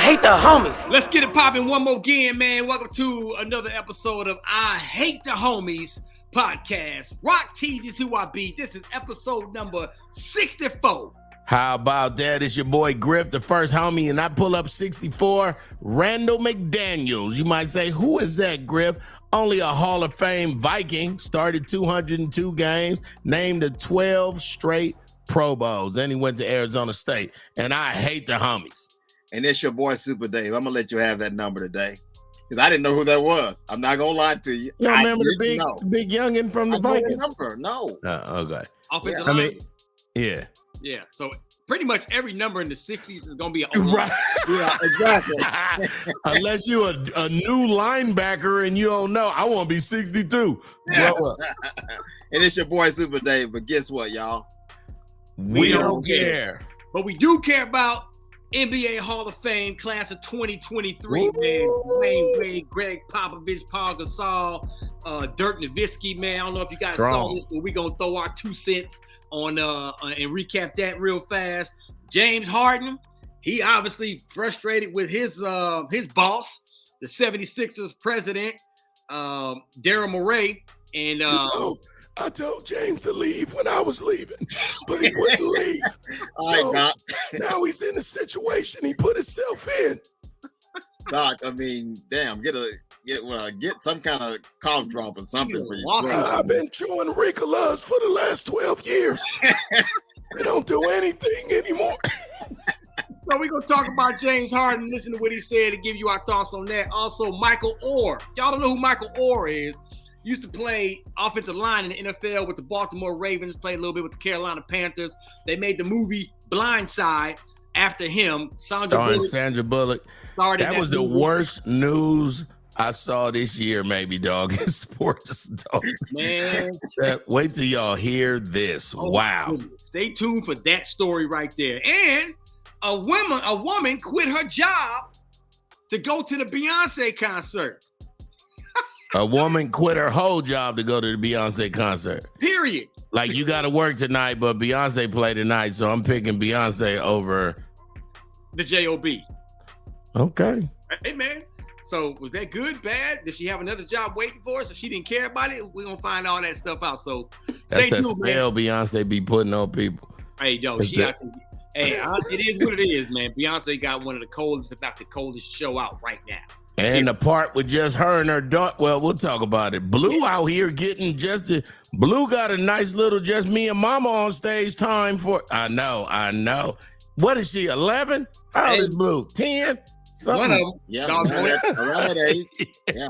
hate the homies. Let's get it popping one more again, man. Welcome to another episode of I Hate the Homies podcast. Rock teases who I be. This is episode number 64. How about that? It's your boy Griff, the first homie, and I pull up 64, Randall McDaniels. You might say, who is that, Griff? Only a Hall of Fame Viking, started 202 games, named to 12 straight Pro Bowls. Then he went to Arizona State, and I hate the homies. And it's your boy Supa Dave. I'm gonna let you have that number today, because I didn't know who that was. I'm not gonna lie to you. You don't remember the big youngin from the Vikings? Number? No. Okay. Offensive line. Yeah. Yeah. So pretty much every number in the 60s is gonna be right. Yeah, exactly. Unless you're a new linebacker and you don't know, I want to be 62. Yeah. And it's your boy Supa Dave. But guess what, y'all? We don't care. But we do care about NBA Hall of Fame class of 2023, man. Dwayne Wade, Greg Popovich, Paul Gasol, Dirk Nowitzki, man. I don't know if you guys saw this, but we're gonna throw our 2 cents on and recap that real fast. James Harden, he obviously frustrated with his boss, the 76ers president, Daryl Morey, and I told James to leave when I was leaving, but he wouldn't leave. So now he's in a situation he put himself in. Doc, I mean, damn, get some kind of cough drop or something for you. I've been chewing Ricolas for the last 12 years. They don't do anything anymore. So we're going to talk about James Harden, listen to what he said, and give you our thoughts on that. Also, Michael Orr. Y'all don't know who Michael Orr is. Used to play offensive line in the NFL with the Baltimore Ravens, played a little bit with the Carolina Panthers. They made the movie Blindside after him. Sandra Bullock. That was the worst news I saw this year, maybe, dog, in sports. Dog. Man. Wait till y'all hear this. Oh, wow. Goodness. Stay tuned for that story right there. And a woman quit her job to go to the Beyonce concert. A woman quit her whole job to go to the Beyonce concert. Period. Like, you got to work tonight, but Beyonce played tonight, so I'm picking Beyonce over the J.O.B. Okay. Hey, man. So was that good, bad? Did she have another job waiting for us? If she didn't care about it, we're going to find all that stuff out. So stay tuned, spell man. Beyonce be putting on people. Hey, yo, it is what it is, man. Beyonce got one of the coldest, if not the coldest show out right now. And the part with just her and her daughter, well, we'll talk about it. Blue out here getting Blue got a nice little just me and mama on stage time for, I know. What is she, 11? How old is Blue? 10? Something? One of them. Yeah, around that age. Yeah.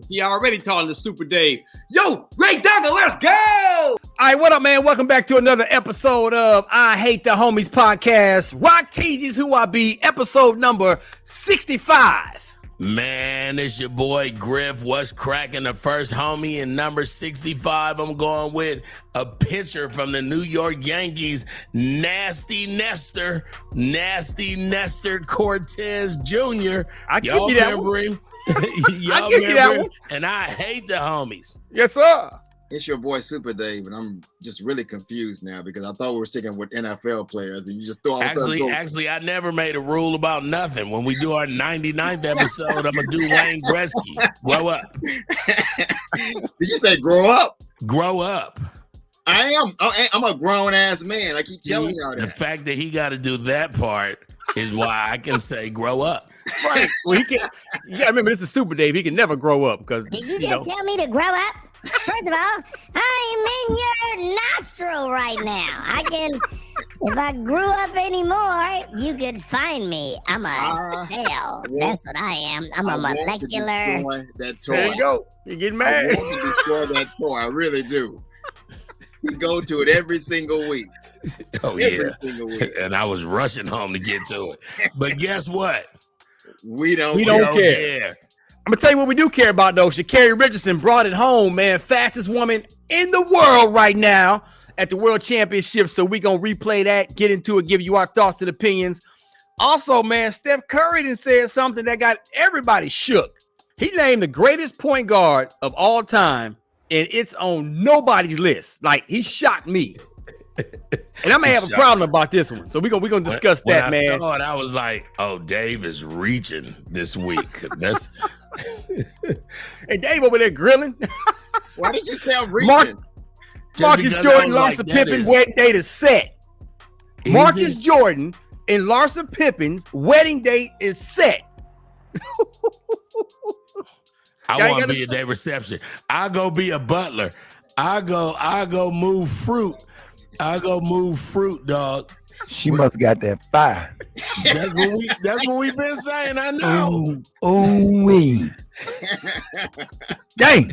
She already talking to Supa Dave. Yo, Ray Duggar, let's go! All right, what up, man? Welcome back to another episode of I Hate the Homies podcast. Rock teases who I be, episode number 65. Man, it's your boy Griff. What's cracking? The first homie in number 65. I'm going with a pitcher from the New York Yankees, Nasty Nestor Cortez Jr. I give you that one. Y'all remember him? And I hate the homies. Yes, sir. It's your boy Supa Dave, and I'm just really confused now because I thought we were sticking with NFL players, and you just throw all Actually, I never made a rule about nothing. When we do our 99th episode, I'm gonna do Wayne Gretzky. Grow up. Did you say grow up? Grow up. I am. I'm a grown ass man. I keep telling y'all that. The fact that he got to do that part is why I can say grow up. Right. Well, he can. Yeah, remember this is Supa Dave. He can never grow up because. Did you just tell me to grow up? First of all, I'm in your nostril right now. If I grew up anymore, you could find me. I'm a cell. That's what I am. I'm a molecular. That toy. There you go. You're getting mad. I want to destroy that toy. I really do. We go to it every single week. Every single week. And I was rushing home to get to it. But guess what? We don't care. I'm gonna tell you what we do care about though. Sha'Carri Richardson brought it home, man. Fastest woman in the world right now at the World Championship. So we gonna replay that, get into it, give you our thoughts and opinions. Also, man, Steph Curry done said something that got everybody shook. He named the greatest point guard of all time, and it's on nobody's list. Like, he shocked me. And I may have a problem about this one. So we're gonna discuss that, man. When I saw it, I was like, oh, Dave is reaching this week. That's Hey, Dave over there grilling. Why did you say I'm reaching? Marcus Jordan, Larsa Pippen wedding date is set. Marcus Jordan and Larsa Pippen's wedding date is set. I want to be at their reception. I go be a butler. I go move fruit. I go move fruit, dog. She must got that fire. That's what we've been saying. I know. We. Dang.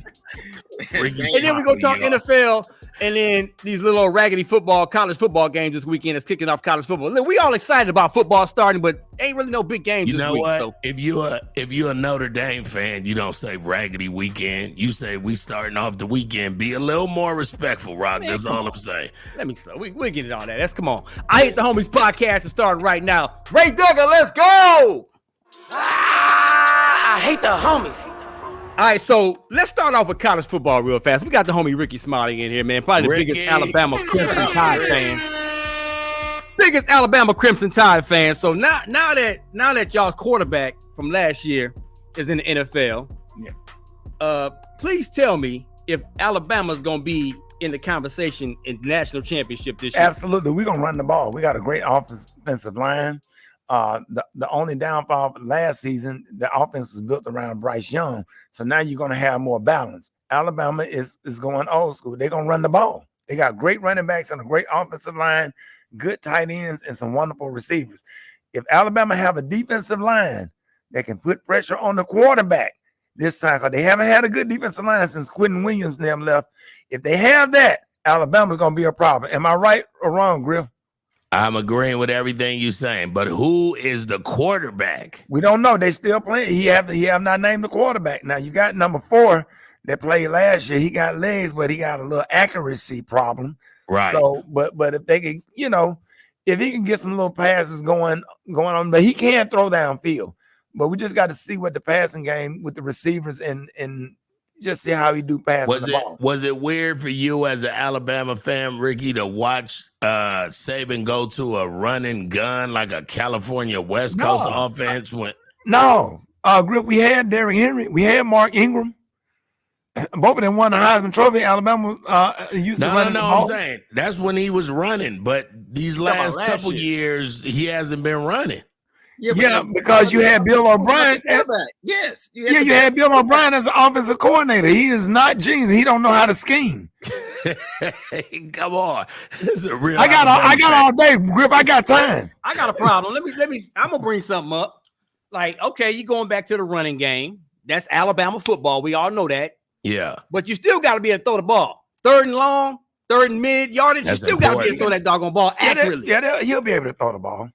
And then we go talk NFL, and then these little raggedy college football games this weekend is kicking off college football. Look, we all excited about football starting, but ain't really no big games this week. What? So. If you're a Notre Dame fan, you don't say raggedy weekend. You say we starting off the weekend. Be a little more respectful, Rock. Man, that's all I'm saying. Let me we'll get it on that. Come on. I Hate the Homies podcast is starting right now. Ray Duggar, let's go. I hate the homies. All right, so let's start off with college football real fast. We got the homie Rickey Smiley in here, man. Probably the biggest Alabama Crimson Tide fan. Biggest Alabama Crimson Tide fan. So now that y'all's quarterback from last year is in the NFL, please tell me if Alabama's gonna be in the conversation in the national championship this year. Absolutely, we're gonna run the ball. We got a great offensive line. The only downfall last season, the offense was built around Bryce Young. So now you're going to have more balance. Alabama is going old school. They're going to run the ball. They got great running backs and a great offensive line, good tight ends, and some wonderful receivers. If Alabama have a defensive line that can put pressure on the quarterback this time, because they haven't had a good defensive line since Quentin Williams and them left. If they have that, Alabama's going to be a problem. Am I right or wrong, Griff? I'm agreeing with everything you're saying, but who is the quarterback? We don't know. They still playing. He have not named the quarterback. Now you got number 4 that played last year. He got legs, but he got a little accuracy problem. Right. So, but if they can, if he can get some little passes going on, but he can throw downfield. But we just got to see what the passing game with the receivers and just see how he do pass the ball. Was it weird for you as an Alabama fan, Ricky, to watch Saban go to a run and gun like a California West Coast offense? No. Griff, we had Derrick Henry. We had Mark Ingram. Both of them won the Heisman Trophy. Alabama used to run the ball. I'm saying that's when he was running. But these last couple years, he hasn't been running. Yeah, because you had Bill O'Brien. Yes. You had Bill O'Brien as an offensive coordinator. He is not genius. He don't know how to scheme. Come on. This is a real I got all day, Griff. I got time. I got a problem. Let me I'm gonna bring something up. Like, okay, you're going back to the running game. That's Alabama football. We all know that. Yeah. But you still got to be able to throw the ball. 3rd and long, 3rd and mid yardage. You still got to be able to throw that doggone ball accurately. He'll be able to throw the ball.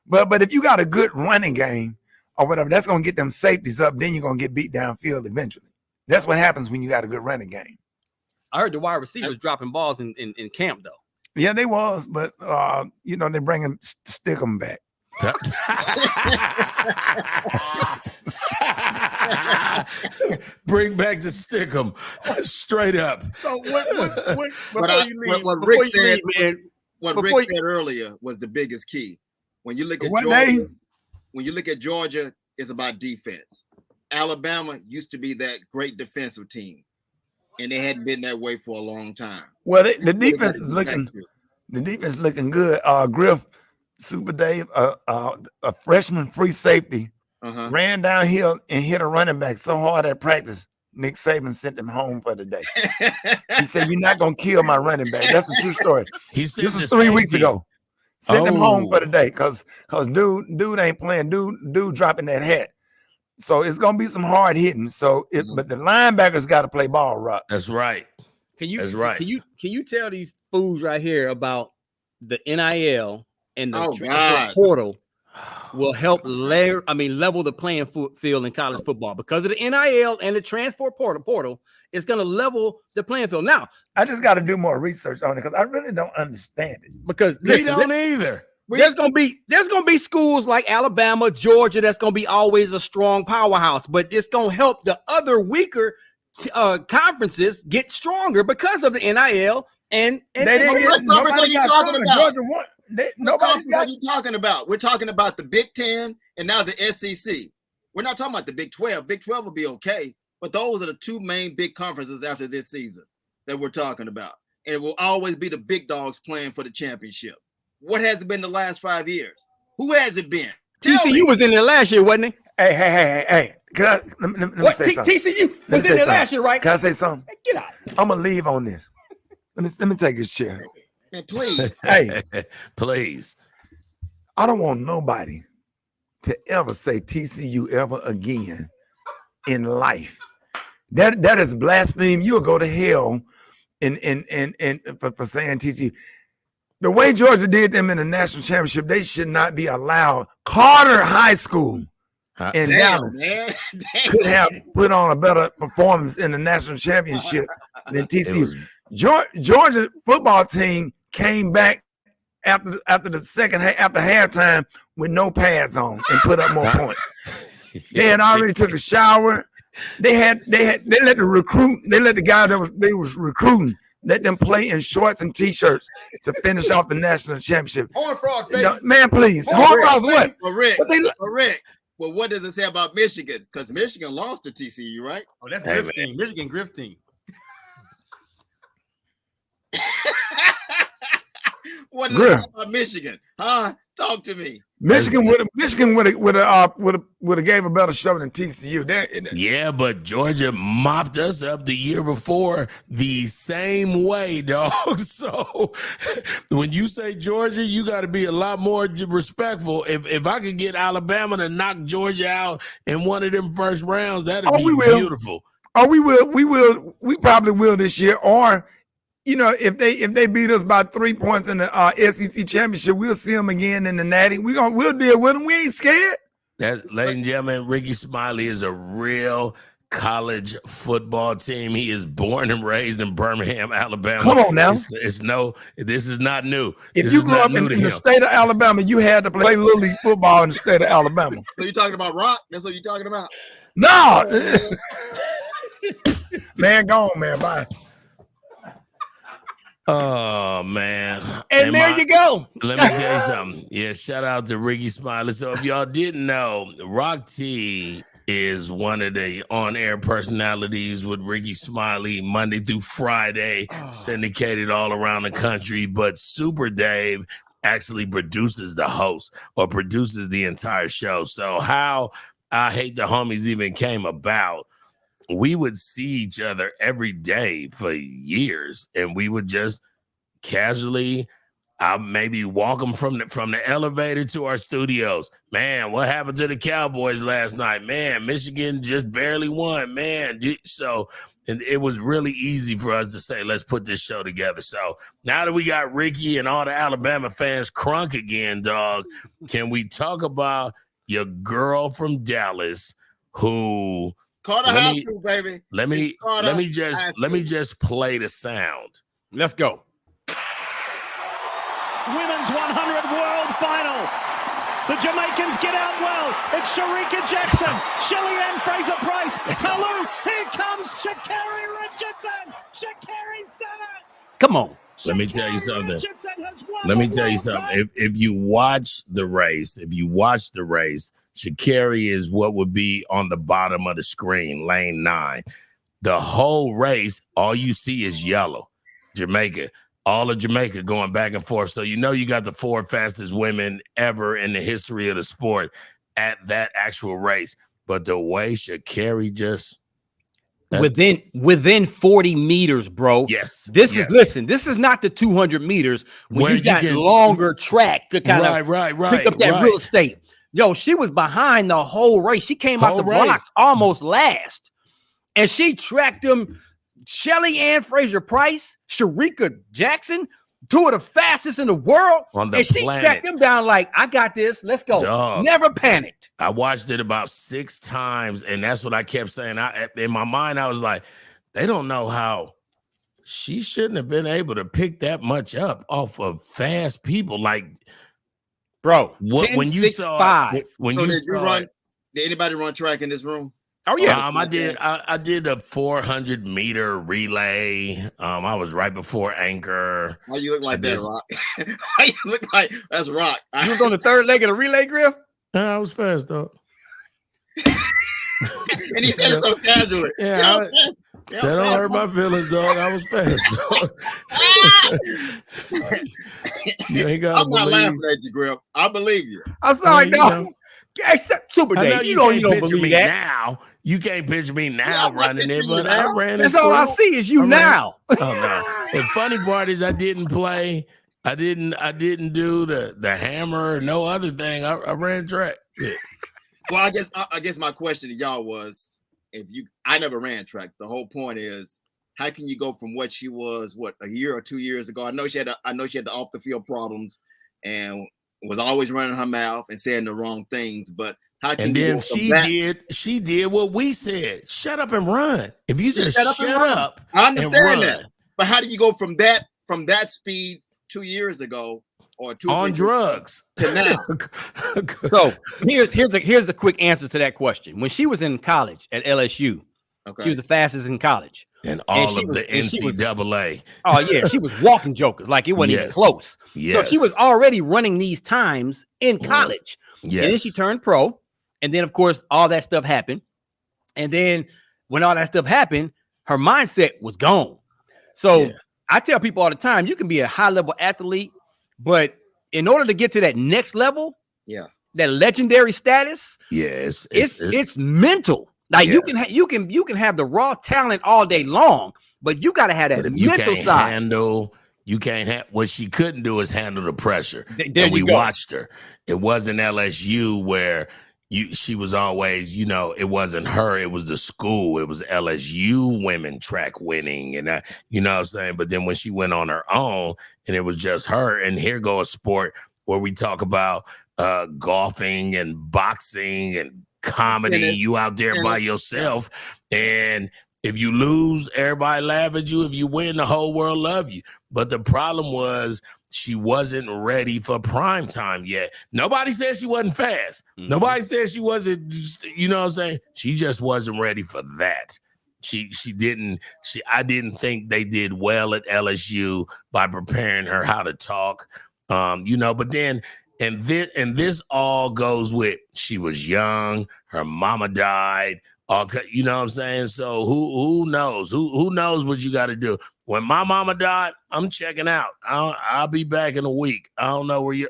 But if you got a good running game or whatever, that's going to get them safeties up. Then you're going to get beat downfield eventually. That's what happens when you got a good running game. I heard the wide receivers dropping balls in camp, though. Yeah, they was. But, they bring them, stick them back. Bring back the stick 'em straight up. So what Rick said earlier was the biggest key. When you look at Georgia, it's about defense. Alabama used to be that great defensive team, and they hadn't been that way for a long time. Well, the defense is looking good. Griff, Supa Dave, a freshman free safety, ran downhill and hit a running back so hard at practice, Nick Saban sent him home for the day. He said, "You're not gonna kill my running back." That's a true story. This is 3 weeks ago. Send him home for the day because dude ain't playing. Dude dropping that hat. So it's gonna be some hard hitting. So but the linebackers got to play ball, Rock. That's right. That's right. Can you tell these fools right here about the NIL and the transfer portal will help level the playing field in college football because of the NIL and the transfer portal. It's going to level the playing field. Now, I just got to do more research on it because I really don't understand it. Because they don't either. There's gonna be schools like Alabama, Georgia that's gonna be always a strong powerhouse, but it's gonna help the other weaker conferences get stronger because of the NIL And they didn't get, what conference are you talking about? Georgia won. What conference are you talking about? We're talking about the Big Ten and now the SEC. We're not talking about the Big 12. Big 12 will be okay, but those are the two main big conferences after this season that we're talking about. And it will always be the big dogs playing for the championship. What has it been the last 5 years? Who has it been? TCU was in there last year, wasn't he? Hey. Let me say something. TCU was in there last year, right? Can I say something? Hey, get out. I'm going to leave on this. Let me take his chair. Man, please. Hey. Please. I don't want nobody to ever say TCU ever again in life. That is blasphemy. You'll go to hell for saying TCU. The way Georgia did them in the national championship, they should not be allowed. Carter High School in Dallas could have put on a better performance in the national championship than TCU. Georgia football team came back after the second after halftime with no pads on and put up more points. They had already took a shower. They let the guy they was recruiting, let them play in shorts and t-shirts to finish off the national championship. Horn frogs, baby. No, man, please. Horn frogs what? Rick. Well, what does it say about Michigan? Because Michigan lost to TCU, right? Oh, that's Griff team. Michigan Griff team. What does it say about Michigan? Huh? Talk to me. Michigan would have gave a better show than TCU. Yeah, but Georgia mopped us up the year before the same way, dog. So when you say Georgia, you got to be a lot more respectful. If I could get Alabama to knock Georgia out in one of them first rounds, that'd be beautiful. Oh, we will. We probably will this year. Or, you know, if they beat us by 3 points in the SEC championship, we'll see them again in the Natty. We'll deal with them. We ain't scared. That, ladies and gentlemen, Rickey Smiley is a real college football team. He is born and raised in Birmingham, Alabama. Come on now. This is not new. If you grew up in the state of Alabama, you had to play Little League football in the state of Alabama. So you talking about rock? That's what you're talking about? No. Man, go on, man. Bye. Oh, man. And there you go. Let me tell you something. Yeah, shout out to Rickey Smiley. So if y'all didn't know, Rock T is one of the on-air personalities with Rickey Smiley Monday through Friday, syndicated all around the country. But Super Dave actually produces the host or produces the entire show. So how I Hate the Homies even came about, we would see each other every day for years, and we would just casually, I'll maybe walk them from the elevator to our studios. Man, what happened to the Cowboys last night? Man, Michigan just barely won. Man, so and it was really easy for us to say, let's put this show together. So now that we got Rickey and all the Alabama fans crunk again, dog, can we talk about your girl from Dallas who? Carter High School, baby. Let me just play the sound. Let's go. Women's 100 World Final. The Jamaicans get out well. It's Sharika Jackson, Shelly-Ann Fraser-Price. Hello, here comes Shacarri Richardson. Shacarri's done it. Come on. Let me tell you something. If you watch the race, Sha'Carri is what would be on the bottom of the screen, lane 9. The whole race, all you see is yellow. Jamaica, all of Jamaica going back and forth. So you know you got the 4 fastest women ever in the history of the sport at that actual race. But the way Sha'Carri just within 40 meters, bro. Yes. This is not the 200 meters when you got longer track to kind of pick up that real estate. Yo, she was behind the whole race. She came out the blocks almost last. And she tracked them. Shelly-Ann Fraser-Price, Sharika Jackson, 2 of the fastest in the world. On the and she planet. tracked them down like, I got this. Let's go. Dog. Never panicked. I watched it about 6 times, and that's what I kept saying. In my mind, I was like, they don't know how she shouldn't have been able to pick that much up off of fast people. Like, bro, when you saw it, did anybody run track in this room? Oh yeah, I did a 400-meter relay. I was right before anchor. Why you look like that, Rock? Why you look like that's Rock? You was on the third leg of the relay, Griff. I was fast, though. And he said it so casually. Yeah, that don't hurt my feelings, dog. I was fast. You ain't gotta I'm not laughing at you, Griff. I believe you. I'm sorry, no. Except Super Day. You don't believe that. Now. You can't picture me now running it, but I ran it. That's all I see is you now. Oh no. The funny part is I didn't play. I didn't do the hammer or no other thing. I ran track. Yeah. Well, I guess my question to y'all was, I never ran track. The whole point is, how can you go from what she was, a year or 2 years ago? I know she had the off the field problems and was always running her mouth and saying the wrong things, but how can she did what we said. Shut up and run. If you just shut up. I understand that. But how do you go from that speed 2 years ago or on drugs to now? So here's a quick answer to that question. When she was in college at LSU, she was the fastest in college. And the NCAA. Oh yeah, she was walking jokers like it wasn't even close. Yes. So she was already running these times in college. Yes. And then she turned pro. And then of course all that stuff happened. And then when all that stuff happened, her mindset was gone. So I tell people all the time, you can be a high level athlete, but in order to get to that next level, that legendary status, it's mental. Like you can have the raw talent all day long, but you got to have that mental side. You can't have what she couldn't do is handle the pressure. We watched her. It wasn't LSU where she was always, it wasn't her, it was the school. It was LSU women track winning, and you know what I'm saying. But then when she went on her own, and it was just her, and here go a sport where we talk about golfing and boxing and comedy, you out there by yourself, and if you lose, everybody laugh at you. If you win, the whole world love you. But the problem was she wasn't ready for prime time yet. Nobody said she wasn't fast. Nobody said she wasn't, you know what I'm saying? She just wasn't ready for that. I didn't think they did well at LSU by preparing her how to talk. But then And this all goes with she was young, her mama died, you know what I'm saying? So who knows? Who knows what you got to do? When my mama died, I'm checking out. I'll be back in a week. I don't know where you.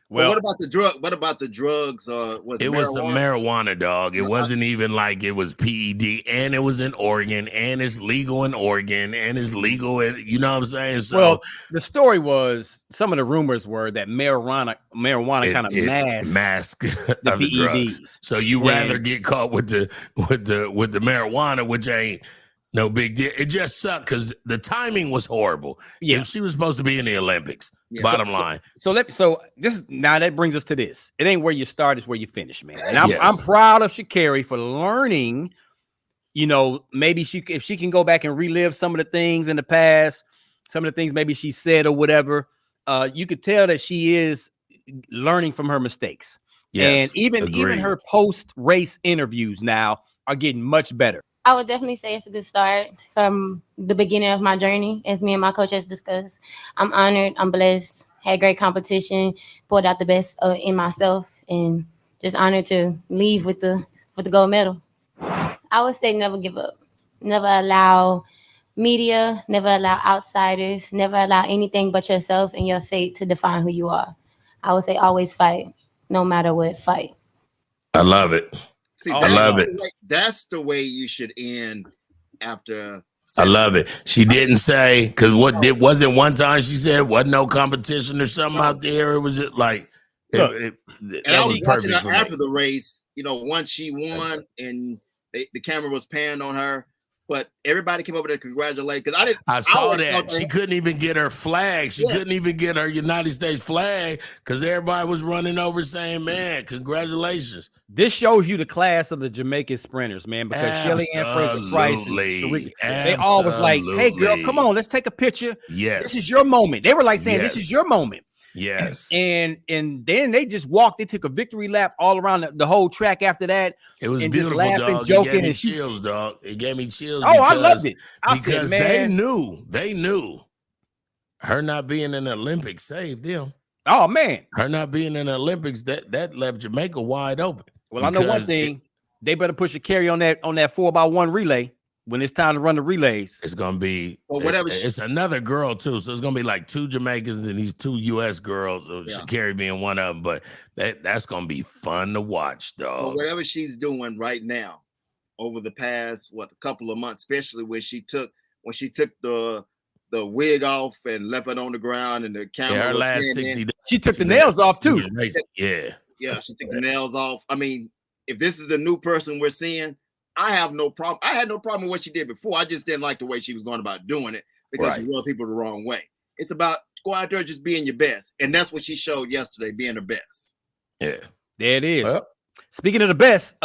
Well, what about the drug? What about the drugs? It was some marijuana, dog. It wasn't even like it was PED, and it was in Oregon, and it's legal in Oregon, and it's legal in, you know what I'm saying? So, well, the story was, some of the rumors were that marijuana kind of mask the other drugs. So you rather get caught with the marijuana, which ain't no big deal. It just sucked because the timing was horrible. Yeah, she was supposed to be in the Olympics. Yeah. Bottom line. So that brings us to this. It ain't where you start, it's where you finish, man. And I'm proud of Sha'Carri for learning. You know, maybe if she can go back and relive some of the things in the past, some of the things maybe she said or whatever. You could tell that she is learning from her mistakes. Yes, and even her post-race interviews now are getting much better. I would definitely say it's a good start from the beginning of my journey, as me and my coach has discussed. I'm honored. I'm blessed. Had great competition. Pulled out the best in myself, and just honored to leave with the gold medal. I would say never give up. Never allow media. Never allow outsiders. Never allow anything but yourself and your fate to define who you are. I would say always fight, no matter what. Fight. I love it. See, I love it. That's the way you should end after. I love it. She didn't say, because wasn't one time she said wasn't no competition or something out there. It was just like, and I was watching her after the race. You know, once she won and the camera was panned on her, but everybody came over to congratulate. Because I saw that she couldn't even get her flag. She couldn't even get her United States flag because everybody was running over saying, "Man, congratulations." This shows you the class of the Jamaican sprinters, man. Because Shelly Ann Fraser-Price and Sha'Carri, they all was like, "Hey, girl, come on, let's take a picture. Yes, this is your moment." They were like saying, "This is your moment." Yes. And then they just walked. They took a victory lap all around the whole track after that. It was and beautiful, just laughing, dog. joking, it gave me and chills, dog. It gave me chills. Oh, I loved it. I because said, man, they knew her not being in the Olympics saved them. Oh man, her not being in the Olympics that left Jamaica wide open. Well, I know one thing: they better push Sha'Carri on that 4x1 relay when it's time to run the relays. It's gonna be whatever. It's another girl too, so it's gonna be like 2 Jamaicans and these 2 U.S. girls. Sha'Carri being one of them, but that's gonna be fun to watch, dog. Well, whatever she's doing right now, over the past couple of months, especially when she took the wig off and left it on the ground and the camera. Her last 60 days, she took the nails off too. Yeah, she took the nails off. I mean, if this is the new person we're seeing, I have no problem. I had no problem with what she did before. I just didn't like the way she was going about doing it because she rubbed people the wrong way. It's about go out there just being your best, and that's what she showed yesterday, being her best. Yeah, there it is. Well, speaking of the best,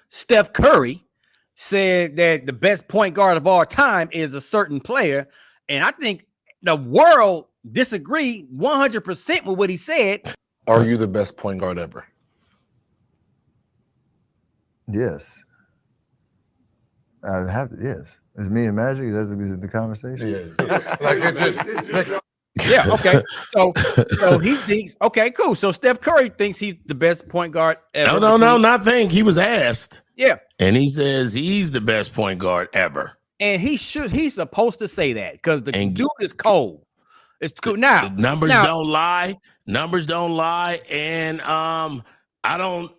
Steph Curry said that the best point guard of all time is a certain player, and I think the world disagree 100% with what he said. Are you the best point guard ever? Yes. I have to, yes. It's me and Magic. That's the conversation. Yeah. Okay. So he thinks. Okay. Cool. So Steph Curry thinks he's the best point guard ever. No, not think. He was asked. Yeah. And he says he's the best point guard ever. And he's supposed to say that because the dude is cold. It's cool. Now numbers don't lie. Numbers don't lie. And I don't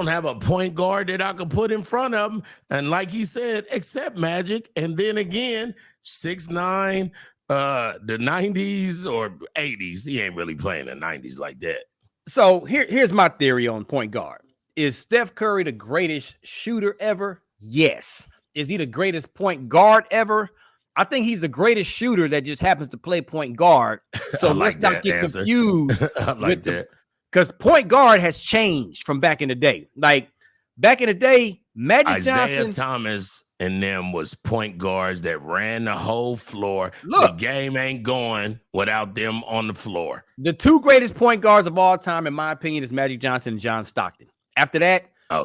have a point guard that I could put in front of him. And like he said, except Magic. And then again, 6'9", the 90s or 80s. He ain't really playing the 90s like that. So here's my theory on point guard. Is Steph Curry the greatest shooter ever? Yes. Is he the greatest point guard ever? I think he's the greatest shooter that just happens to play point guard. So let's not get confused. I like that. Because point guard has changed from back in the day. Like back in the day, Magic Johnson, Thomas, and them was point guards that ran the whole floor. Look, the game ain't going without them on the floor. The 2 greatest point guards of all time, in my opinion, is Magic Johnson and John Stockton. After that,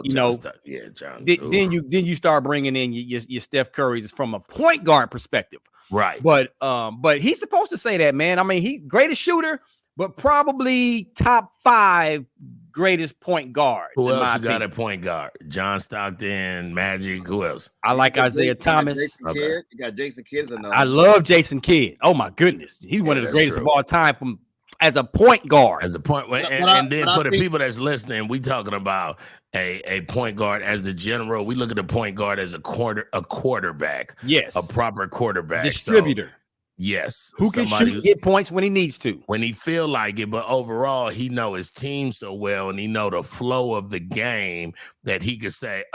John. Then you start bringing in your Steph Currys from a point guard perspective, right? But he's supposed to say that, man. I mean, he greatest shooter, but probably top 5 greatest point guards. Who else you got at point guard? John Stockton, Magic. Who else? I like Isaiah Thomas. You got Jason Kidd. I love Jason Kidd. Oh my goodness, he's one of the greatest of all time as a point guard. As a point, and then for the people that's listening, we talking about a point guard as the general. We look at a point guard as a quarterback. Yes, a proper quarterback, distributor. So, yes, who can shoot and get points when he needs to, when he feel like it. But overall, he know his team so well, and he know the flow of the game that he could say,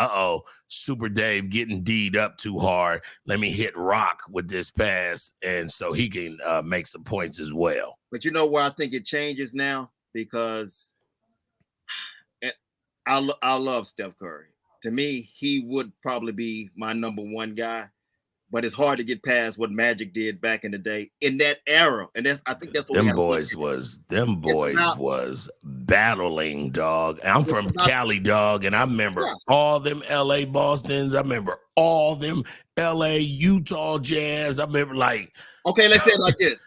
Super Dave getting D'd up too hard. Let me hit rock with this pass, and so he can make some points as well. But you know where I think it changes now? Because I love Steph Curry. To me, he would probably be my number 1 guy. But it's hard to get past what Magic did back in the day in that era, and I think that's what them boys was battling, dog. I'm from Cali, dog, and I remember all them L.A. Bostons. I remember all them L.A. Utah Jazz. I remember okay, let's say it like this.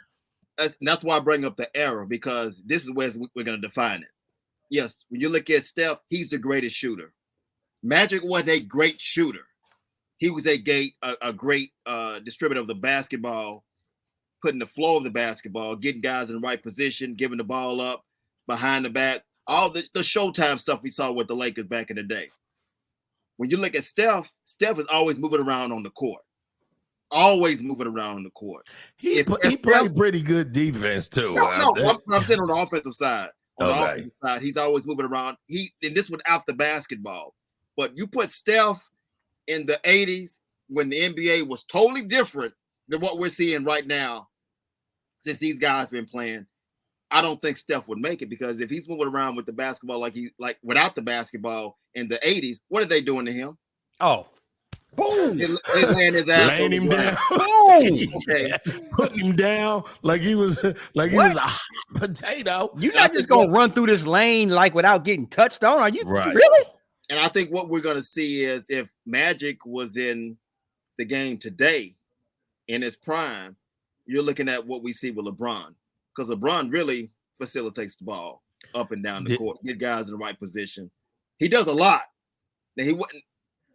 That's why I bring up the era, because this is where we're going to define it. Yes, when you look at Steph, he's the greatest shooter. Magic wasn't a great shooter. He was a great distributor of the basketball, putting the flow of the basketball, getting guys in the right position, giving the ball up, behind the back, all the Showtime stuff we saw with the Lakers back in the day. When you look at Steph is always moving around on the court. Always moving around on the court. He played pretty good defense too. I'm saying on the offensive side. On the offensive side, he's always moving around. And this without the basketball. But you put Steph in the 80s when the NBA was totally different than what we're seeing right now, since these guys been playing, I don't think Steph would make it, because if he's moving around with the basketball like without the basketball in the 80s, what are they doing to him? Oh, Boom. They laying his ass laying him down. Boom. Okay. Putting him down like he was a hot potato. You're not just gonna run through this lane like without getting touched on. Are you really? And I think what we're gonna see is if Magic was in the game today in his prime, you're looking at what we see with LeBron. Because LeBron really facilitates the ball up and down the court, get guys in the right position. He does a lot. Now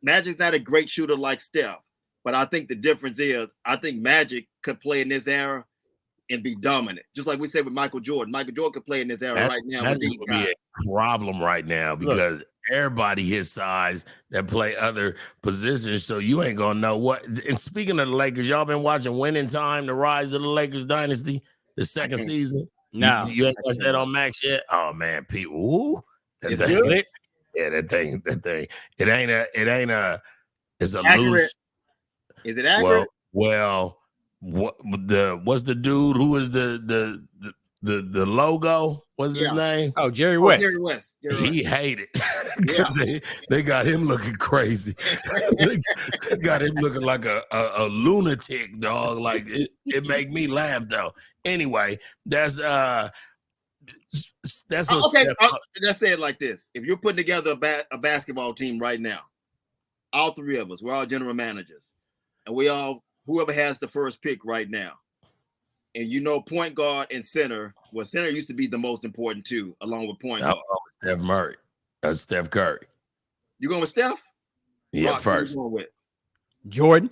Magic's not a great shooter like Steph, but I think the difference is I think Magic could play in this era and be dominant, just like we said with Michael Jordan. Michael Jordan could play in this era right now. That's with these going to be a problem right now because everybody his size that play other positions, so you ain't gonna know what. And speaking of the Lakers, y'all been watching Winning Time, the rise of the Lakers dynasty, the second season. No, you ain't watched that on Max yet. Oh man, people, ooh, it's good. Yeah, that thing. It ain't a. It's a accurate. loose. Is it accurate? Well, what's the dude who is the logo? What's his name? Oh, Jerry West. Jerry West. He hated they got him looking crazy. they got him looking like a lunatic, dog. Like it make me laugh though. Anyway, that's okay. Let's say it like this: if you're putting together a basketball team right now, all three of us, we're all general managers, and whoever has the first pick right now, and point guard and center. Well, center used to be the most important too, along with point guard. Steph Murray. That's Steph Curry. You going with Steph? Yeah, Rock, first. Who you going with? Jordan.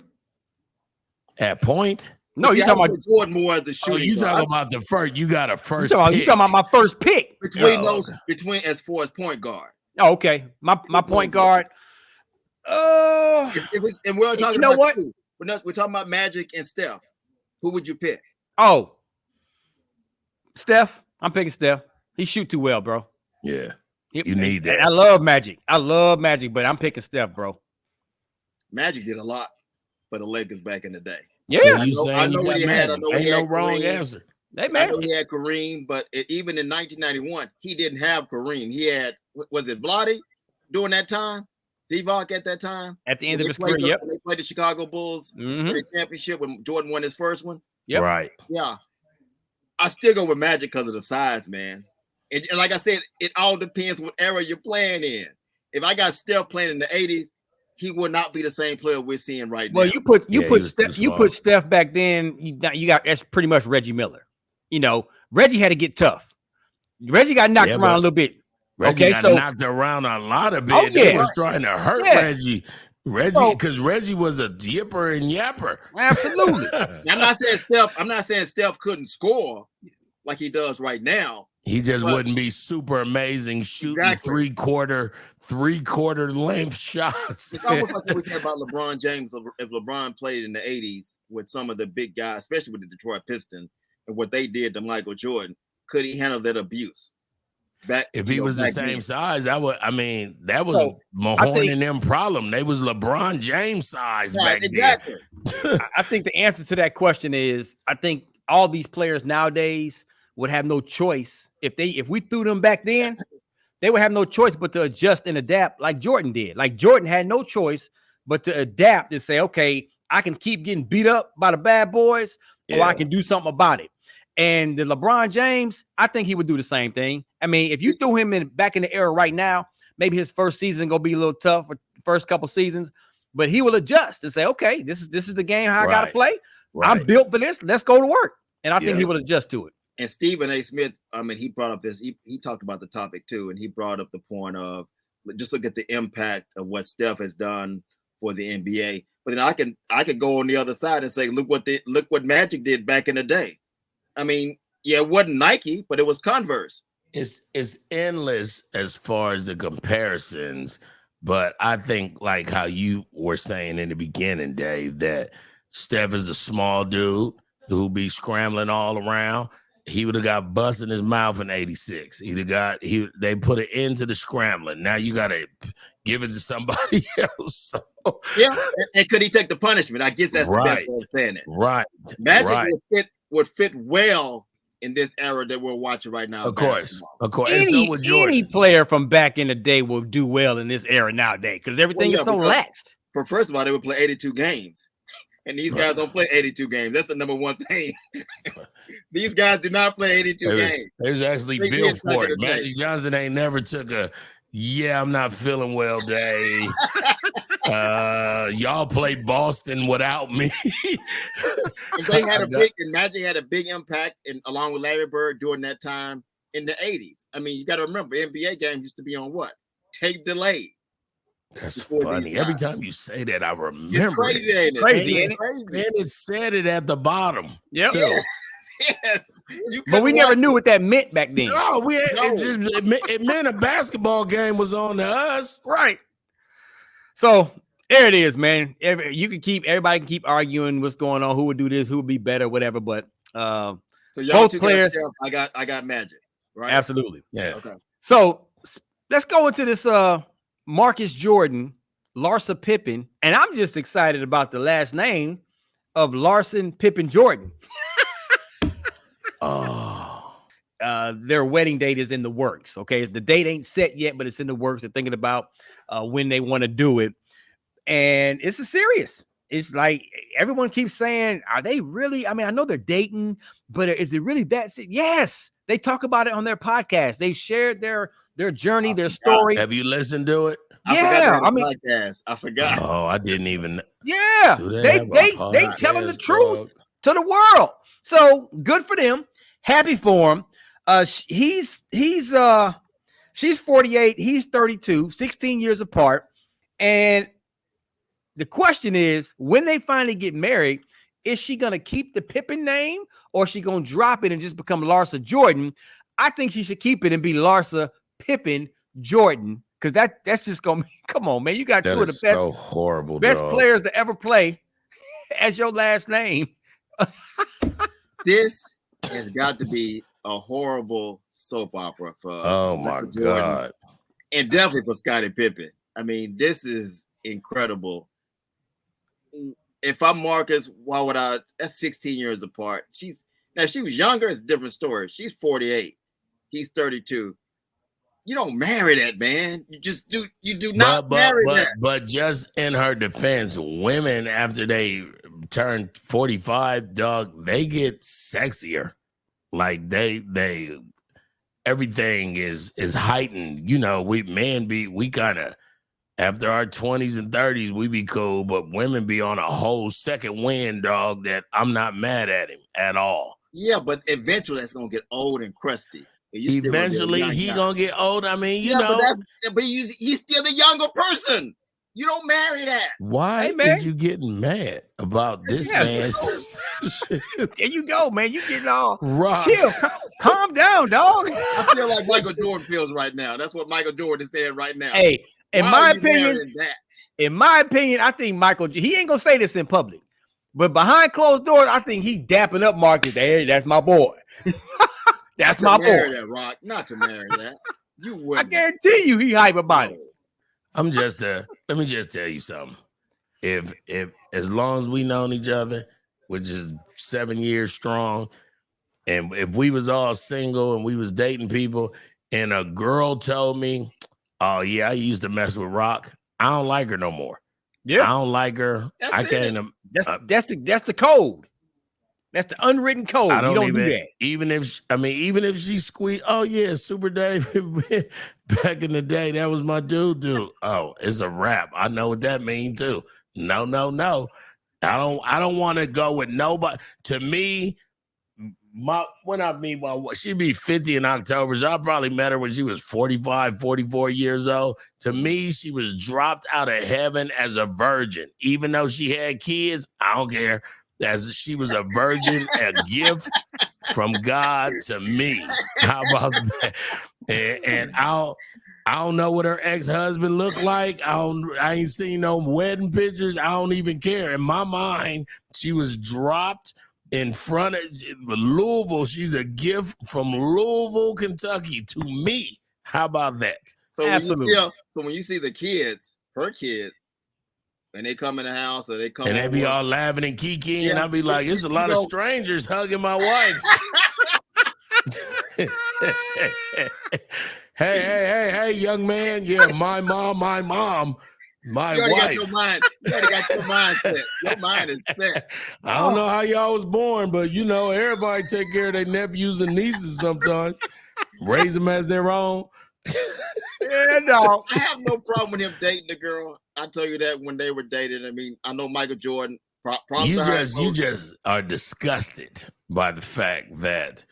At point? No, you talking about Jordan more as the shooter. Oh, you talking about the first? You got a first. You talking about my first pick between as far as point guard. Oh, okay. My point guard. And we're talking about what? We're talking about Magic and Steph. Who would you pick? Oh, Steph. I'm picking Steph. He shoot too well, bro. Yeah. You need that. I love Magic. But I'm picking Steph, bro. Magic did a lot for the Lakers back in the day. Yeah. I know what he had. I know he had no wrong answer. Hey, man. I know he had Kareem, but even in 1991, he didn't have Kareem. He had, was it Vlade during that time? Divock at that time? At the end of his career, yep. They played the Chicago Bulls in the championship when Jordan won his first one. Yep. Right. Yeah. I still go with Magic because of the size, man. And like I said, it all depends what era you're playing in. If I got Steph playing in the 80s, he would not be the same player we're seeing right now. Well, you put Steph back then. You got that's pretty much Reggie Miller. Reggie had to get tough. Reggie got knocked around a little bit. Reggie got knocked around a lot of bit. Oh, yeah. They was trying to hurt Reggie. Because Reggie was a yipper and yapper. Absolutely. I'm not saying Steph couldn't score like he does right now. He just wouldn't be super amazing shooting three-quarter length shots. It's almost like what we said about LeBron James. If LeBron played in the 80s with some of the big guys, especially with the Detroit Pistons, and what they did to Michael Jordan, could he handle that abuse? If he was the same size, that was Mahorn and them problem. They was LeBron James size back then. I think the answer to that question is I think all these players nowadays would have no choice. If we threw them back then, they would have no choice but to adjust and adapt like Jordan did. Like Jordan had no choice but to adapt and say, okay, I can keep getting beat up by the bad boys, or I can do something about it. And the LeBron James, I think he would do the same thing. I mean, if you threw him back in the era right now, maybe his first season gonna be a little tough for the first couple seasons, but he will adjust and say, okay, this is the game how I gotta play. Right. I'm built for this. Let's go to work. And I think he will adjust to it. And Stephen A. Smith, I mean, he brought up this. He talked about the topic too, and he brought up the point of just look at the impact of what Steph has done for the NBA. But then I could go on the other side and say, look what Magic did back in the day. I mean, yeah, it wasn't Nike, but it was Converse. It's endless as far as the comparisons, but I think like how you were saying in the beginning, Dave, that Steph is a small dude who be scrambling all around. He would have got bust in his mouth in 86. They put an end to the scrambling. Now you got to give it to somebody else. Yeah, and could he take the punishment? I guess that's the best way of saying it. Right. Magic would fit well in this era that we're watching right now. Of course. Any player from back in the day will do well in this era nowadays because everything is so laxed. first of all, they would play 82 games. And these guys don't play 82 games. That's the number one thing. These guys do not play 82 games. There's actually built for it. Magic Johnson ain't never took a, I'm not feeling well day. Y'all play Boston without me. And Magic had a big impact along with Larry Bird during that time in the 80s. I mean, you got to remember, NBA games used to be on what? Tape delay. That's funny. Every time you say that, I remember. It's crazy, ain't it? Crazy, ain't it? And it said it at the bottom. Yep. Yes. But we never knew what that meant back then. No, it meant a basketball game was on to us. Right. So there it is, man. Everybody can keep arguing what's going on, who would do this, who would be better, whatever. But so y'all both players, I got Magic, right? Absolutely. Yeah. Okay. So let's go into this Marcus Jordan, Larsa Pippen, and I'm just excited about the last name of Larson Pippen Jordan. Their wedding date is in the works. Okay, the date ain't set yet, but it's in the works. They're thinking about when they want to do it, and it's serious. It's like everyone keeps saying, "Are they really?" I mean, I know they're dating, but is it really that serious? Yes, they talk about it on their podcast. They shared their journey, their story. Have you listened to it? Yeah, I forgot. Oh, I didn't even. Yeah, they telling the truth to the world. So good for them. Happy for him. She's 48. He's 32. 16 years apart. And the question is, when they finally get married, is she gonna keep the Pippen name or is she gonna drop it and just become Larsa Jordan? I think she should keep it and be Larsa Pippen Jordan, because that's just gonna be, come on, man. You got two of the best players to ever play as your last name. This has got to be a horrible soap opera for my God. And definitely for Scottie Pippen. I mean, this is incredible. If I'm Marcus, why would I? That's 16 years apart. If she was younger, it's a different story. She's 48. He's 32. You don't marry that, man. You just do. You do not marry that. But just in her defense, women after they turn 45, dog, they get sexier. Like they everything is heightened. You know, we kind of after our 20s and 30s, we be cool, but women be on a whole second wind, dog, that I'm not mad at him at all. Yeah, but eventually that's gonna get old and crusty. Eventually he gonna get old. I mean, you know, but he's still the younger person. You don't marry that. Why is you getting mad about this man? There you go, man. You getting all chill. Calm down, dog. I feel like Michael Jordan feels right now. That's what Michael Jordan is saying right now. Hey, in my opinion, I think Michael, he ain't gonna say this in public, but behind closed doors, I think he's dapping up Marcus. Hey, that's my boy. That's my boy. That, Rock. Not to marry that. You wouldn't. I guarantee you he hype about it. Let me just tell you something. If as long as we known each other, which is 7 years strong, and if we was all single and we was dating people, and a girl told me, "Oh yeah, I used to mess with Rock. I don't like her no more. Yeah, I don't like her. That's that's the code. That's the unwritten code. You don't do that. Even if she squeezed, oh yeah, Super David back in the day, that was my dude. Oh, it's a wrap. I know what that means too. No. I don't want to go with nobody. To me, she'd be 50 in October. So I probably met her when she was 45, 44 years old. To me, she was dropped out of heaven as a virgin. Even though she had kids, I don't care. As she was a virgin, a gift from God to me. How about that? And I don't know what her ex-husband looked like. I ain't seen no wedding pictures. I don't even care. In my mind, she was dropped in front of Louisville. She's a gift from Louisville, Kentucky to me. How about that? So when you see the kids, her kids, and they come in the house or they come and they be all laughing and kikiing, and I'll be like, it's a lot of strangers hugging my wife. hey, young man. Yeah, my mom. My you wife. You already got your mind set. Your mind is set. I don't know how y'all was born, but you know, everybody take care of their nephews and nieces sometimes. Raise them as their own. Yeah, no. I have no problem with him dating the girl. I tell you that when they were dating. I mean, I know Michael Jordan. You just are disgusted by the fact that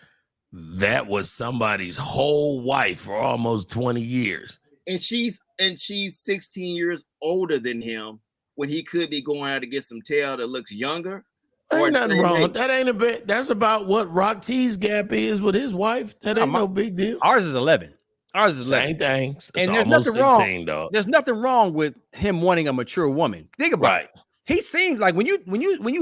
that was somebody's whole wife for almost 20 years. And she's 16 years older than him when he could be going out to get some tail that looks younger. Ain't nothing wrong. That ain't a bit. That's about what Rock T's gap is with his wife. That ain't no big deal. Ours is 11. Ours is 11. Same thing. It's and there's almost nothing 16, wrong. dog. There's nothing wrong with him wanting a mature woman. Think about it. He seems like when you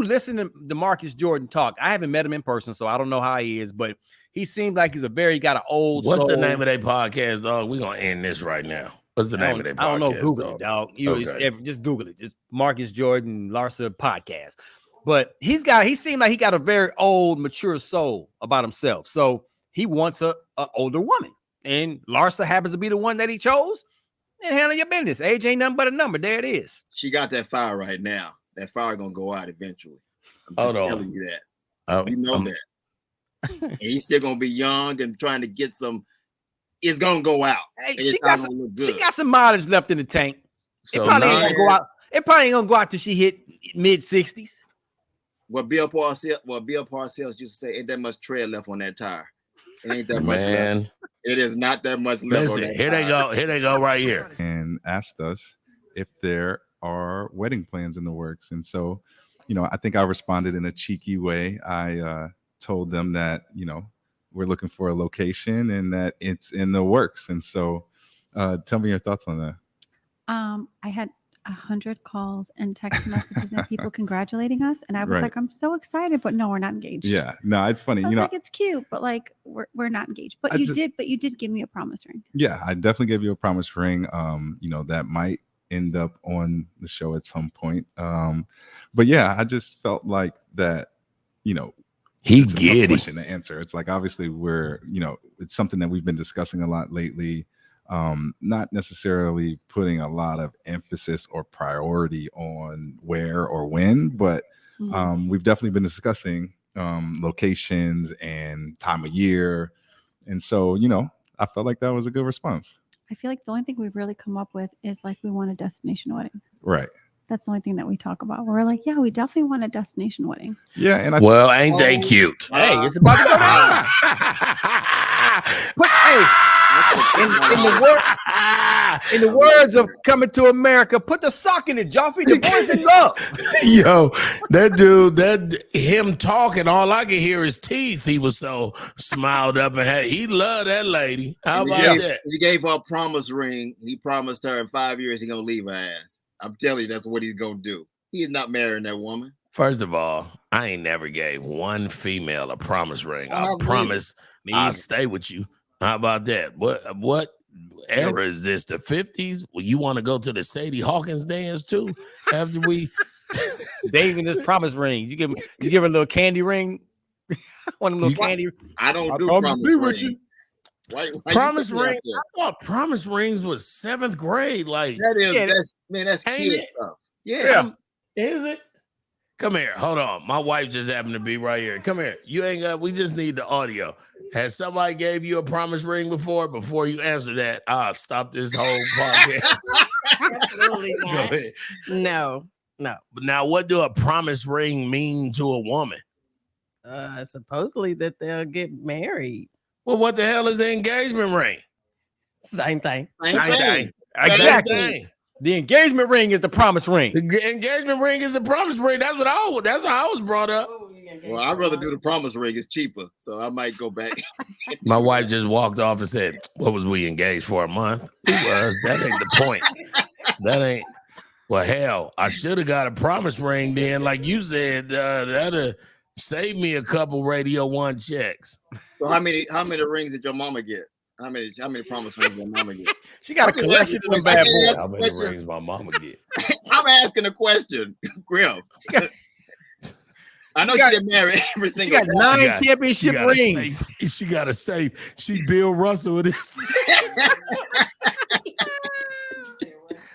listen to DeMarcus Jordan talk, I haven't met him in person, so I don't know how he is, but he seems like he's got an old What's soul. the name of their podcast, dog? We're gonna end this right now. What's the name of their podcast? I don't know. Google it, dog. Just Google it. Just Marcus Jordan Larsa podcast. But he seemed like he got a very old, mature soul about himself. So he wants a older woman. And Larsa happens to be the one that he chose. And handle your business. Age ain't nothing but a number. There it is. She got that fire right now. That fire gonna go out eventually. I'm just telling you that. You know that. And he's still gonna be young and trying to get some. It's gonna go out. Hey, she got some mileage left in the tank. So it probably ain't gonna go out. It probably ain't gonna go out till she hit mid-60s. What Bill Parcells used to say, ain't that much tread left on that tire. It ain't that much left. It is not that much left. Listen, here they go right here. And asked us if there are wedding plans in the works. And so, I think I responded in a cheeky way. I told them that, we're looking for a location and that it's in the works. And so tell me your thoughts on that. I had 100 calls and text messages and people congratulating us, and I was like, I'm so excited, but no, we're not engaged. Yeah, no, it's funny. Like, it's cute, but like we're not engaged. But you did give me a promise ring. Yeah, I definitely gave you a promise ring. That might end up on the show at some point. But yeah, I just felt like that. He it's get a it. Question to answer. It's like obviously we're it's something that we've been discussing a lot lately. Not necessarily putting a lot of emphasis or priority on where or when, but we've definitely been discussing locations and time of year. And so, I felt like that was a good response. I feel like the only thing we've really come up with is like we want a destination wedding. Right. That's the only thing that we talk about. We're like, yeah, we definitely want a destination wedding. Yeah, and ain't they cute? Hey, it's about to go down. But hey, in the words of Coming to America, put the sock in it, Joffrey. The boys in love. Yo, that dude, him talking, all I can hear is teeth. He was so smiled up and he loved that lady. How about that? He gave her a promise ring. He promised her in 5 years he's gonna leave her ass. I'm telling you, that's what he's gonna do. He is not marrying that woman. First of all, I ain't never gave one female a promise ring. I promise I'll stay with you. How about that? What era is this? The 50s? Well, you want to go to the Sadie Hawkins dance too? After we David this promise rings. You give her a little candy ring. One of them little candy. I don't do promise rings. Why promise ring? I thought promise rings was 7th grade. Like that's kid stuff. Yeah. Is it? Come here. Hold on. My wife just happened to be right here. Come here. You ain't got. We just need the audio. Has somebody gave you a promise ring before? Before you answer that, I'll stop this whole podcast. Absolutely not. No. But now, what do a promise ring mean to a woman? Supposedly that they'll get married. Well, what the hell is the engagement ring? Same thing. Exactly. The engagement ring is the promise ring. The engagement ring is the promise ring. That's how I was brought up. Well, I'd rather do the promise ring. It's cheaper, so I might go back. My wife just walked off and said, "What was we engaged for a month?" It was. That ain't the point. That ain't. Well, hell, I should have got a promise ring then, like you said. That'd save me a couple Radio 1 checks. So how many rings did your mama get? How many promise rings did your mama get? She got a collection of them bad boys. How many rings my mama get? I'm asking a question, Griff. I know she didn't marry every single one. She got 9 championship rings. She got a safe. She Bill Russell with this.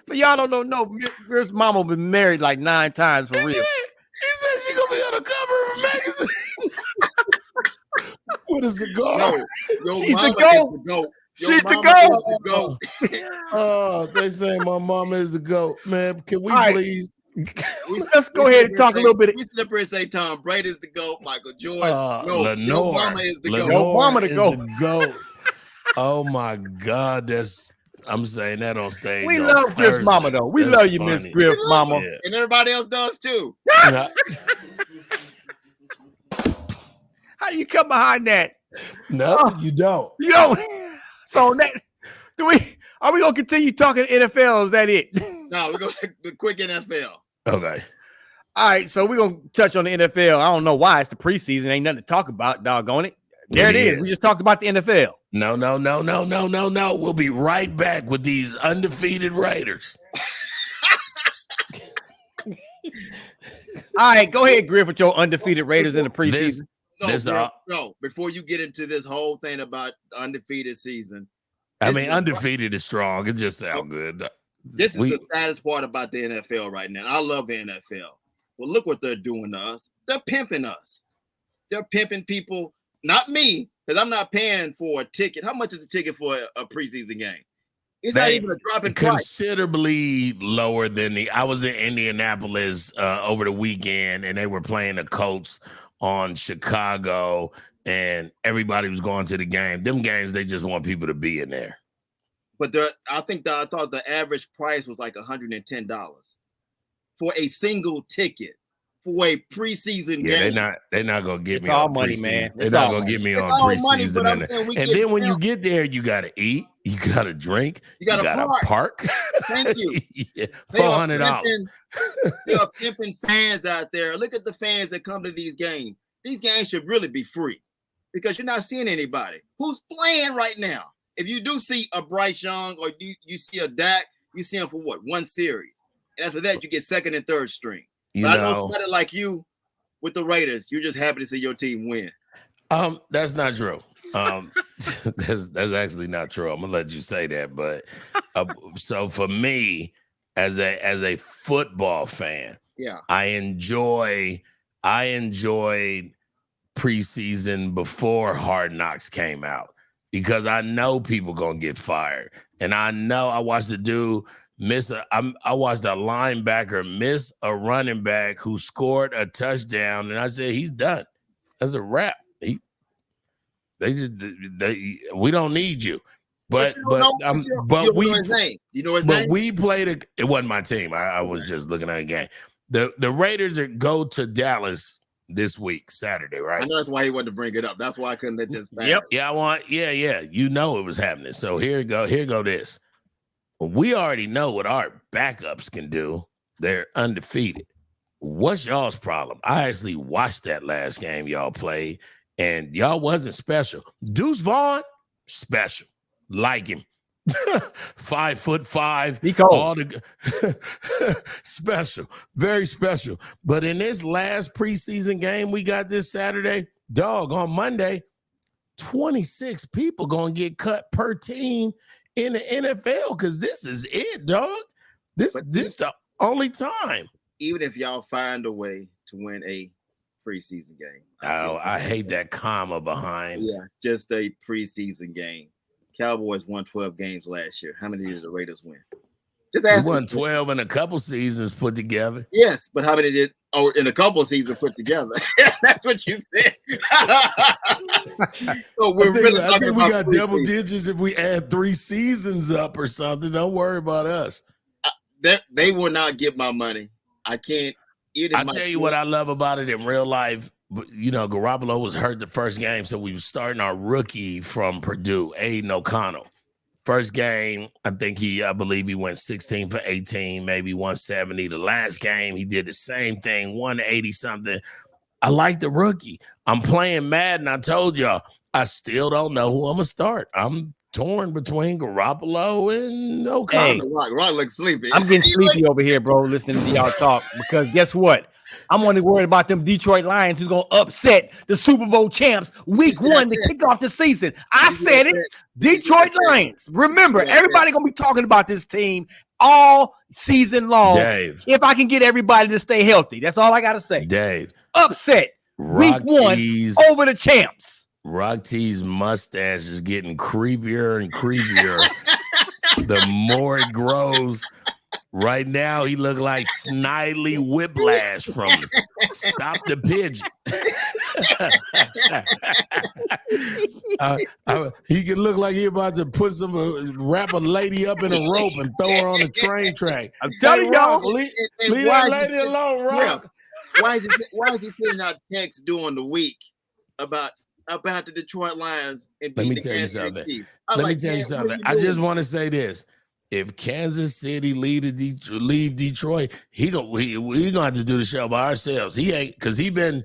But y'all don't know, Griff's mama been married like 9 times for real. He said she gonna be on the cover of a magazine with a cigar. She's the GOAT. She's the GOAT. Oh, they say my mama is the GOAT. Man, can we please? Let's go ahead and talk a little bit. We sit up here and say Tom Brady's the GOAT, Michael Jordan. Lenore. Obama is the GOAT. Obama the GOAT. Oh my God, I'm saying that on stage. We love Griff's mama though. We love you, Miss Griff mama. Yeah. And everybody else does too. How do you come behind that? No, you don't. You don't. So that are we gonna continue talking NFL? Or is that it? No, we're gonna the quick NFL. Okay. All right, so we're gonna touch on the NFL. I don't know why it's the preseason. Ain't nothing to talk about, doggone it. There it is. We just talked about the NFL. No. We'll be right back with these undefeated Raiders. All right, go ahead, Griff, with your undefeated Raiders in the preseason. No, before you get into this whole thing about undefeated season. I mean, undefeated is strong. It just sounds good. This is the saddest part about the NFL right now. I love the NFL. Well, look what they're doing to us. They're pimping us. They're pimping people, not me, because I'm not paying for a ticket. How much is a ticket for a preseason game? It's not even a drop in price. Considerably lower than I was in Indianapolis over the weekend, and they were playing the Colts on Chicago, and everybody was going to the game. Them games, they just want people to be in there. But I thought the average price was like $110 for a single ticket for a preseason game. They're not gonna get me all on money, preseason. man. They're not gonna get me on preseason. And then when down. you get there, you gotta eat, you gotta drink, you gotta park. Thank you. Yeah, $400. There are pimping fans out there. Look at the fans that come to these games. These games should really be free because you're not seeing anybody who's playing right now. If you do see a Bryce Young or you see a Dak, you see him for what? One series. And after that, you get second and third string. But I know somebody like you with the Raiders, you're just happy to see your team win. That's not true. That's actually not true. I'm gonna let you say that. But so for me, as a football fan, I enjoyed preseason before Hard Knocks came out because I know people gonna get fired, and I know I watched the dude I watched a linebacker miss a running back who scored a touchdown, and I said he's done. That's a wrap. We don't need you. But we played it wasn't my team. I was just looking at a game. The Raiders go to Dallas this week, Saturday, right? I know that's why he wanted to bring it up. That's why I couldn't let this back. Yep. Yeah. You know it was happening. So here go this. We already know what our backups can do. They're undefeated. What's y'all's problem? I actually watched that last game y'all played, and y'all wasn't special. Deuce Vaughn, special. Like him. 5'5". He cold. Special. Very special. But in this last preseason game we got this Saturday, on Monday, 26 people gonna get cut per team in the NFL because this is it, dog. This the only time. Even if y'all find a way to win a preseason game. I hate that comma behind. Yeah, just a preseason game. Cowboys won 12 games last year. How many did the Raiders win? Just ask. We won 12 in a couple seasons put together. Yes, but how many did in a couple of seasons put together? That's what you said. So I think we got double digits if we add 3 seasons up or something. Don't worry about us. They will not get my money. I can't. I tell you what I love about it in real life. You know, Garoppolo was hurt the first game, so we were starting our rookie from Purdue, Aiden O'Connell. First game, I believe he went 16 for 18, maybe 170. The last game, he did the same thing, 180 something. I like the rookie. I'm playing Madden. I told y'all, I still don't know who I'm gonna start. I'm torn between Garoppolo and O'Connell. Hey, Rock looks sleepy. I'm getting sleepy over here, bro, listening to y'all talk, because guess what? I'm only worried about them Detroit Lions who's going to upset the Super Bowl champs week 1 to kick off the season. I said it. Detroit Lions. Remember, everybody going to be talking about this team all season long. Dave. If I can get everybody to stay healthy. That's all I got to say. Dave. Upset week 1 over the champs. Rock T's mustache is getting creepier and creepier the more it grows. Right now, he look like Snidely Whiplash from Stop the Pigeon. He can look like he about to put wrap a lady up in a rope and throw her on a train track. I'm telling y'all, leave that lady alone, Rock. Why is he sending out texts during the week about the Detroit Lions? And Let me tell you something. I just want to say this. If Kansas City leave Detroit, we gonna have to do the show by ourselves. He ain't, because he been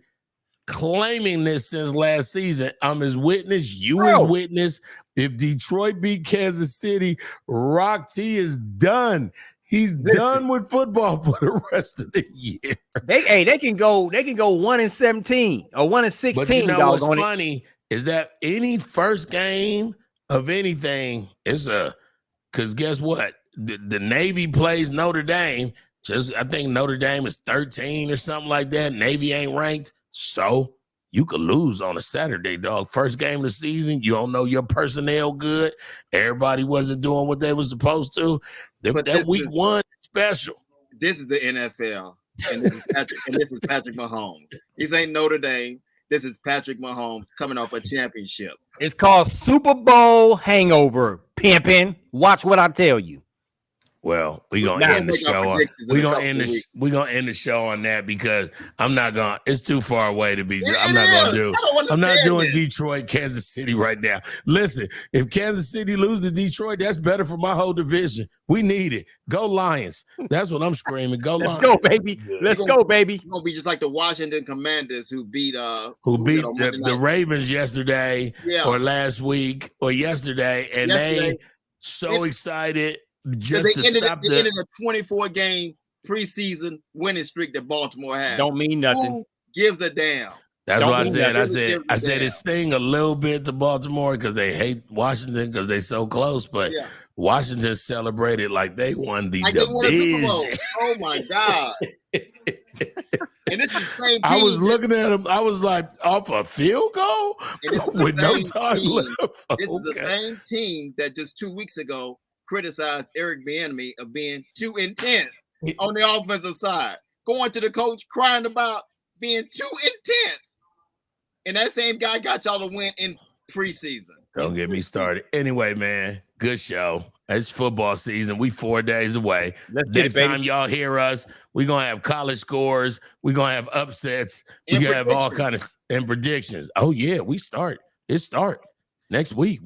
claiming this since last season. I'm his witness. You his witness. If Detroit beat Kansas City, Rock T is done. He's done with football for the rest of the year. They can go 1-17 or 1-16. But you know what's funny is that any first game of anything is because guess what? The Navy plays Notre Dame. I think Notre Dame is 13 or something like that. Navy ain't ranked. So you could lose on a Saturday, dog. First game of the season. You don't know your personnel good. Everybody wasn't doing what they were supposed to. That week 1 is special. This is the NFL. And this is Patrick Mahomes. This ain't Notre Dame. This is Patrick Mahomes coming off a championship. It's called Super Bowl hangover, pimping. Watch what I tell you. Well, we're gonna end the show. We're gonna end the show on that because it's too far away to be. I'm not doing Detroit, Kansas City right now. Listen, if Kansas City lose to Detroit, that's better for my whole division. We need it. Go Lions. That's what I'm screaming. Go Lions. Let's go, baby. Let's go, baby. It's gonna be just like the Washington Commanders who beat the Ravens yesterday or last week or yesterday, and they so excited. Just they ended a 24-game preseason winning streak that Baltimore had. Don't mean nothing. Who gives a damn? That's what I said. I said it sting a little bit to Baltimore because they hate Washington because they so close, but Washington celebrated like they won the division. Oh my God. And this is the same team. I was looking at him. I was like, off a field goal with no time left. This is the same team that just 2 weeks ago criticized Eric Bieniemy of being too intense on the offensive side, going to the coach crying about being too intense, and that same guy got y'all to win in preseason. Don't get me started. Anyway, man, good show. It's football season. We 4 days away. Next time y'all hear us, we're gonna have college scores. We're gonna have upsets. We're gonna have all kind of predictions. Oh yeah, it start next week.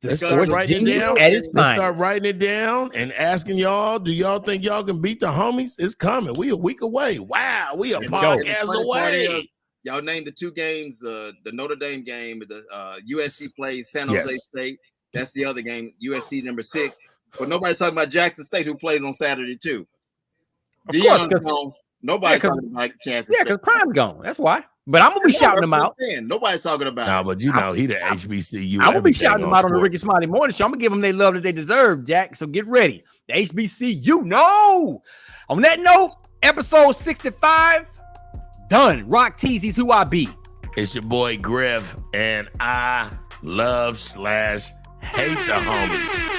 Let's start writing it down. Let's start writing it down and asking y'all, do y'all think y'all can beat the homies? It's coming. We a week away. Wow, we a podcast away. Y'all named the 2 games, the Notre Dame game, the USC plays San Jose State. That's the other game, USC number 6. But nobody's talking about Jackson State, who plays on Saturday too. Dion's gone. Nobody's talking about Kansas State. Yeah, because Prime's gone. That's why. But I'm gonna be shouting them out. Nobody's talking about. No, but he the HBCU. I'm gonna be shouting them out on the Rickey Smiley Morning Show. I'm gonna give them their love that they deserve, Jack. So get ready. The HBCU. No. On that note, episode 65 done. Rock Teasy's who I be. It's your boy Griff, and I love/hate the homies.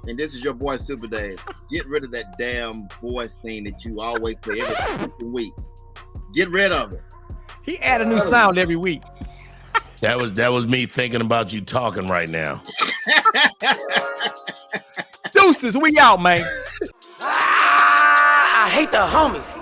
And this is your boy Super Dave. Get rid of that damn voice thing that you always play every week. Get rid of it. He add a new sound every week. That was me thinking about you talking right now. Deuces, we out, man. I hate the homies.